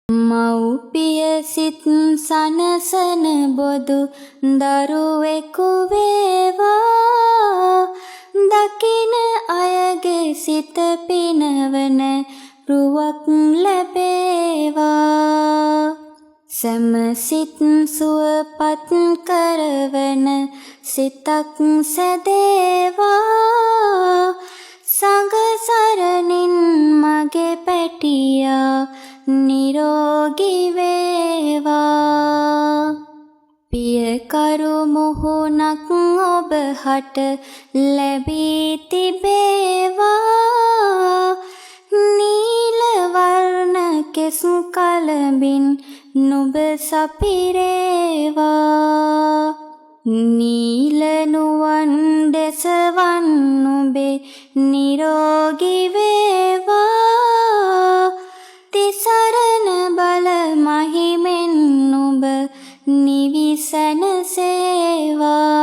මව්පිය සිත් සනසන බොදු දරුවෙකු වේවා දකින අයගේ සිත පිනවන රුවක් ලැබේවා සමසිත සුවපත් කරවන සිතක් සැදේවා සංඝ සරණින් මගේ පැටියා නිරෝගී වේවා පියකරු මුහුණක් ඔබ හට ලැබී තිබේවා නීල වර්ණ කෙස් කලඹින් නුඹ සපිරේවා නීල නුවන් දෙසවන් නුඹේ නිරෝගී වේවා තිසරණ බල මහිමෙන් නුඹ නිවිසන සේවා